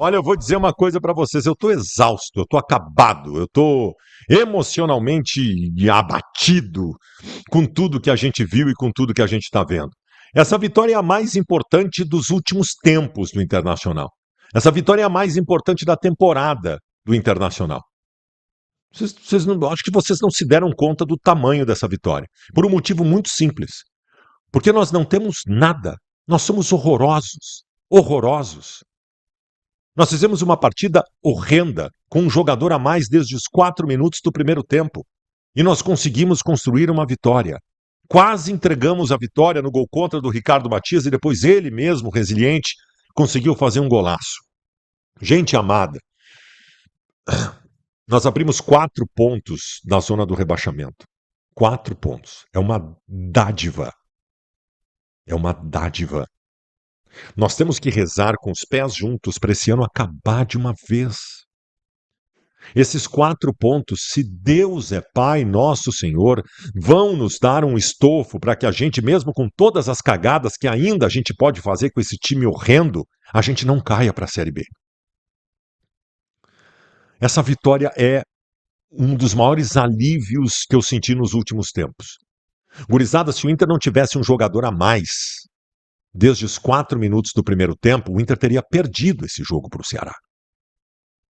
Olha, eu vou dizer uma coisa para vocês, eu estou exausto, eu estou acabado, eu estou emocionalmente abatido com tudo que a gente viu e com tudo que a gente está vendo. Essa vitória é a mais importante dos últimos tempos do Internacional. Essa vitória é a mais importante da temporada do Internacional. Acho que vocês não se deram conta do tamanho dessa vitória. Por um motivo muito simples. Porque nós não temos nada. Nós somos horrorosos. Horrorosos. Nós fizemos uma partida horrenda, com um jogador a mais desde os 4 minutos do primeiro tempo. E nós conseguimos construir uma vitória. Quase entregamos a vitória no gol contra do Ricardo Matias e depois ele mesmo, resiliente, conseguiu fazer um golaço. Gente amada, nós abrimos 4 pontos da zona do rebaixamento. 4 pontos. É uma dádiva. É uma dádiva. Nós temos que rezar com os pés juntos para esse ano acabar de uma vez. Esses 4 pontos, se Deus é Pai, nosso Senhor, vão nos dar um estofo para que a gente, mesmo com todas as cagadas que ainda a gente pode fazer com esse time horrendo, a gente não caia para a Série B. Essa vitória é um dos maiores alívios que eu senti nos últimos tempos. Gurizada, se o Inter não tivesse um jogador a mais, desde os 4 minutos do primeiro tempo, o Inter teria perdido esse jogo para o Ceará.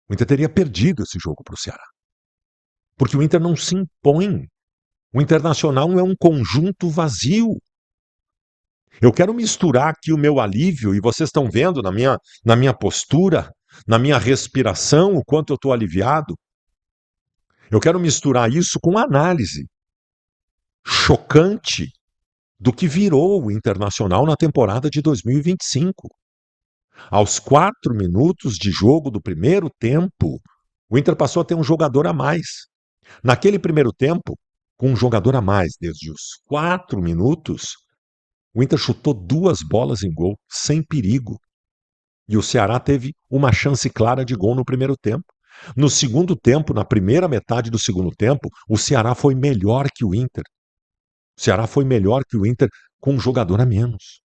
O Inter teria perdido esse jogo para o Ceará. Porque o Inter não se impõe. O Internacional é um conjunto vazio. Eu quero misturar aqui o meu alívio, e vocês estão vendo na minha postura, na minha respiração, o quanto eu estou aliviado. Eu quero misturar isso com análise chocante do que virou o Internacional na temporada de 2025. Aos 4 minutos de jogo do primeiro tempo, o Inter passou a ter um jogador a mais. Naquele primeiro tempo, com um jogador a mais, desde os 4 minutos, o Inter chutou 2 bolas em gol, sem perigo. E o Ceará teve uma chance clara de gol no primeiro tempo. No segundo tempo, na primeira metade do segundo tempo, o Ceará foi melhor que o Inter. O Ceará foi melhor que o Inter com um jogador a menos.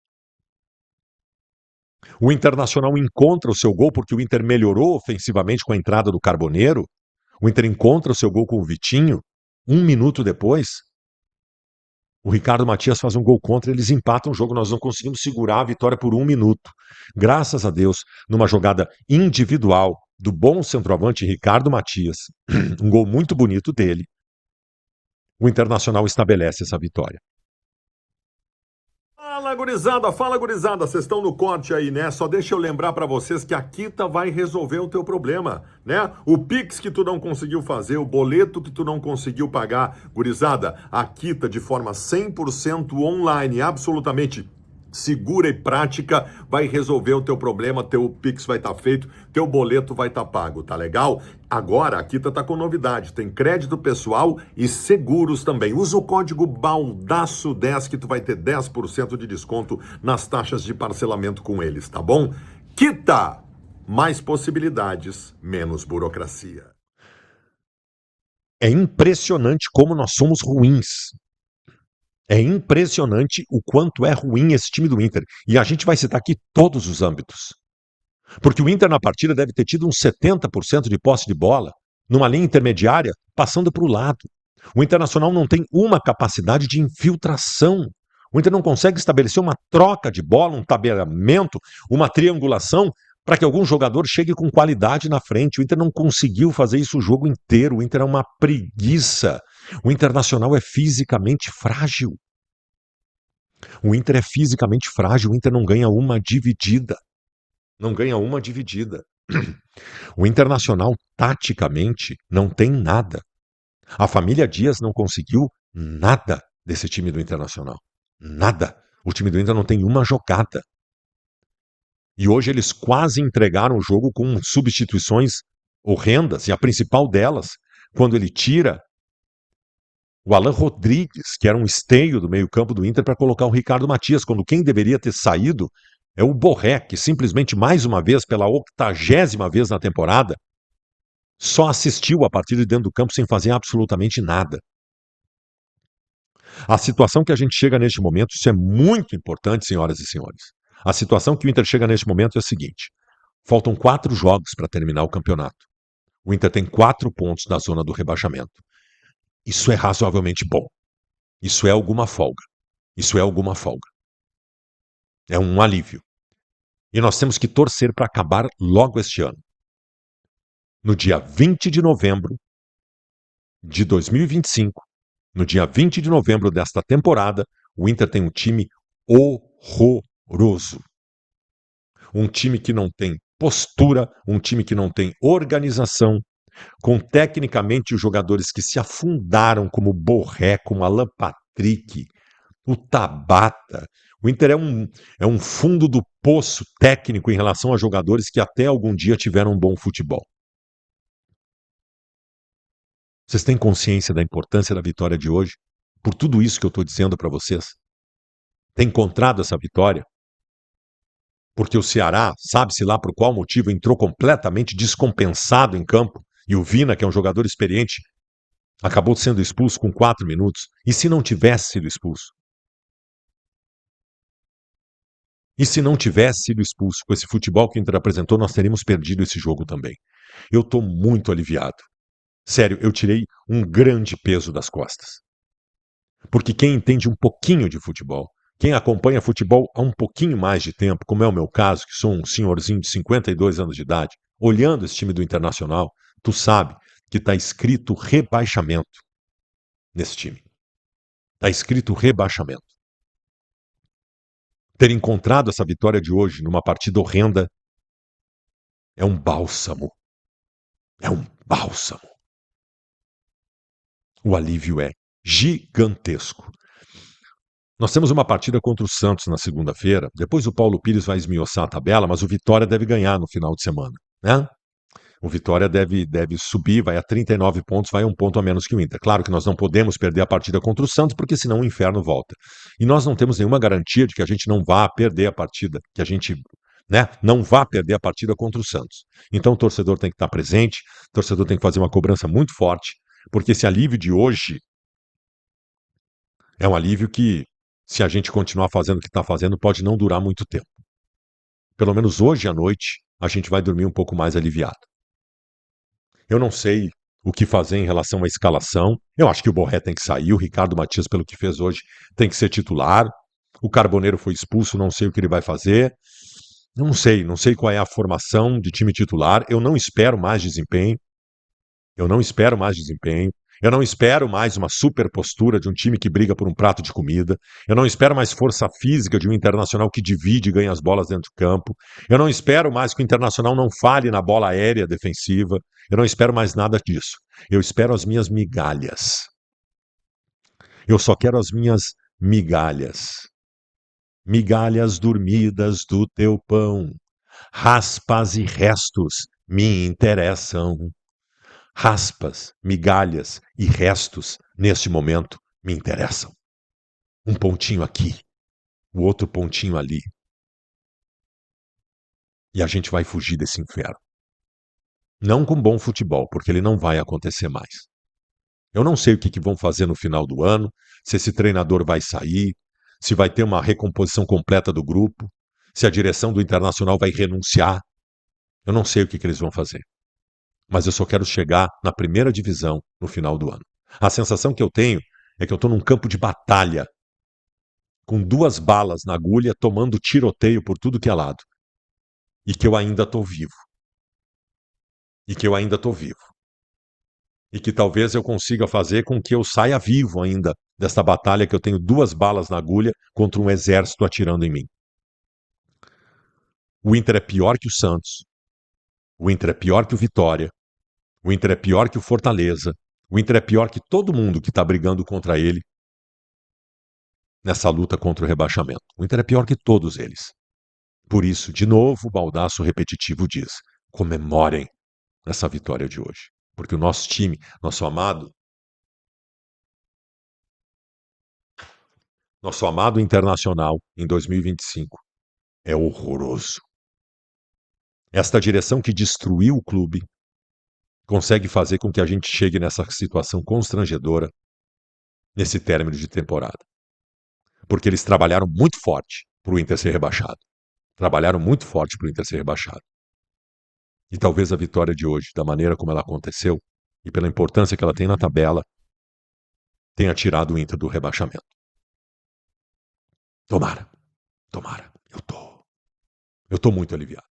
O Internacional encontra o seu gol porque o Inter melhorou ofensivamente com a entrada do Carboneiro. O Inter encontra o seu gol com o Vitinho. 1 minuto depois, o Ricardo Matias faz um gol contra, eles empatam o jogo. Nós não conseguimos segurar a vitória por 1 minuto. Graças a Deus, numa jogada individual do bom centroavante Ricardo Matias, um gol muito bonito dele, o Internacional estabelece essa vitória. Fala gurizada, vocês estão no corte aí, né? Só deixa eu lembrar pra vocês que a Quita vai resolver o teu problema, né? O Pix que tu não conseguiu fazer, o boleto que tu não conseguiu pagar, gurizada, a Quita de forma 100% online, absolutamente segura e prática, vai resolver o teu problema, teu Pix vai estar feito, teu boleto vai estar pago, tá legal? Agora a Quita tá com novidade, tem crédito pessoal e seguros também. Usa o código BALDAÇO10 que tu vai ter 10% de desconto nas taxas de parcelamento com eles, tá bom? Quita! Mais possibilidades, menos burocracia. É impressionante como nós somos ruins. É impressionante o quanto é ruim esse time do Inter. E a gente vai citar aqui todos os âmbitos. Porque o Inter na partida deve ter tido uns 70% de posse de bola, numa linha intermediária, passando para o lado. O Internacional não tem uma capacidade de infiltração. O Inter não consegue estabelecer uma troca de bola, um tabelamento, uma triangulação, para que algum jogador chegue com qualidade na frente. O Inter não conseguiu fazer isso o jogo inteiro. O Inter é uma preguiça. O Internacional é fisicamente frágil. O Inter é fisicamente frágil. O Inter não ganha uma dividida. Não ganha uma dividida. O Internacional, taticamente, não tem nada. A família Dias não conseguiu nada desse time do Internacional. Nada. O time do Inter não tem uma jogada. E hoje eles quase entregaram o jogo com substituições horrendas. E a principal delas, quando ele tira o Alan Rodrigues, que era um esteio do meio-campo do Inter, para colocar o Ricardo Matias, quando quem deveria ter saído é o Borré, que simplesmente, mais uma vez, pela 80ª vez na temporada, só assistiu a partida de dentro do campo sem fazer absolutamente nada. A situação que a gente chega neste momento, isso é muito importante, senhoras e senhores. A situação que o Inter chega neste momento é a seguinte: Faltam 4 jogos para terminar o campeonato. O Inter tem 4 pontos da zona do rebaixamento. Isso é razoavelmente bom. Isso é alguma folga. Isso é alguma folga. É um alívio. E nós temos que torcer para acabar logo este ano. No dia 20 de novembro de 2025, no dia 20 de novembro desta temporada, o Inter tem um time horroroso. Um time que não tem postura, um time que não tem organização, com tecnicamente os jogadores que se afundaram como o Borré, como Alan Patrick, o Tabata. O Inter é um fundo do poço técnico em relação a jogadores que até algum dia tiveram um bom futebol. Vocês têm consciência da importância da vitória de hoje? Por tudo isso que eu estou dizendo para vocês? Tem encontrado essa vitória? Porque o Ceará, sabe-se lá por qual motivo, entrou completamente descompensado em campo, e o Vina, que é um jogador experiente, acabou sendo expulso com 4 minutos. E se não tivesse sido expulso? E se não tivesse sido expulso com esse futebol que o Inter apresentou, nós teríamos perdido esse jogo também. Eu estou muito aliviado. Sério, eu tirei um grande peso das costas. Porque quem entende um pouquinho de futebol, quem acompanha futebol há um pouquinho mais de tempo, como é o meu caso, que sou um senhorzinho de 52 anos de idade, olhando esse time do Internacional, tu sabe que está escrito rebaixamento nesse time. Está escrito rebaixamento. Ter encontrado essa vitória de hoje numa partida horrenda é um bálsamo. É um bálsamo. O alívio é gigantesco. Nós temos uma partida contra o Santos na segunda-feira. Depois o Paulo Pires vai esmiuçar a tabela, mas o Vitória deve ganhar no final de semana, né? O Vitória deve subir, vai a 39 pontos, vai 1 ponto a menos que o Inter. Claro que nós não podemos perder a partida contra o Santos, porque senão o inferno volta. E nós não temos nenhuma garantia de que a gente não vá perder a partida, que a gente, né, não vá perder a partida contra o Santos. Então o torcedor tem que estar presente, o torcedor tem que fazer uma cobrança muito forte, porque esse alívio de hoje é um alívio que, se a gente continuar fazendo o que está fazendo, pode não durar muito tempo. Pelo menos hoje à noite, a gente vai dormir um pouco mais aliviado. Eu não sei o que fazer em relação à escalação. Eu acho que o Borré tem que sair, o Ricardo Matias, pelo que fez hoje, tem que ser titular. O Carboneiro foi expulso, não sei o que ele vai fazer. Não sei qual é a formação de time titular. Eu não espero mais desempenho. Eu não espero mais desempenho. Eu não espero mais uma super postura de um time que briga por um prato de comida. Eu não espero mais força física de um Internacional que divide e ganha as bolas dentro do campo. Eu não espero mais que o Internacional não falhe na bola aérea defensiva. Eu não espero mais nada disso. Eu espero as minhas migalhas. Eu só quero as minhas migalhas. Migalhas dormidas do teu pão. Raspas e restos me interessam. Raspas, migalhas e restos, neste momento, me interessam. Um pontinho aqui, o outro pontinho ali. E a gente vai fugir desse inferno. Não com bom futebol, porque ele não vai acontecer mais. Eu não sei o que vão fazer no final do ano, se esse treinador vai sair, se vai ter uma recomposição completa do grupo, se a direção do Internacional vai renunciar. Eu não sei o que eles vão fazer. Mas eu só quero chegar na primeira divisão no final do ano. A sensação que eu tenho é que eu estou num campo de batalha, com 2 balas na agulha, tomando tiroteio por tudo que é lado. E que eu ainda estou vivo. E que eu ainda estou vivo. E que talvez eu consiga fazer com que eu saia vivo ainda desta batalha que eu tenho 2 balas na agulha contra um exército atirando em mim. O Inter é pior que o Santos. O Inter é pior que o Vitória. O Inter é pior que o Fortaleza. O Inter é pior que todo mundo que está brigando contra ele nessa luta contra o rebaixamento. O Inter é pior que todos eles. Por isso, de novo, o Baldasso repetitivo diz: comemorem essa vitória de hoje. Porque o nosso time, nosso amado Internacional em 2025 é horroroso. Esta direção que destruiu o clube consegue fazer com que a gente chegue nessa situação constrangedora nesse término de temporada. Porque eles trabalharam muito forte para o Inter ser rebaixado. Trabalharam muito forte para o Inter ser rebaixado. E talvez a vitória de hoje, da maneira como ela aconteceu, e pela importância que ela tem na tabela, tenha tirado o Inter do rebaixamento. Tomara, tomara. Eu tô muito aliviado.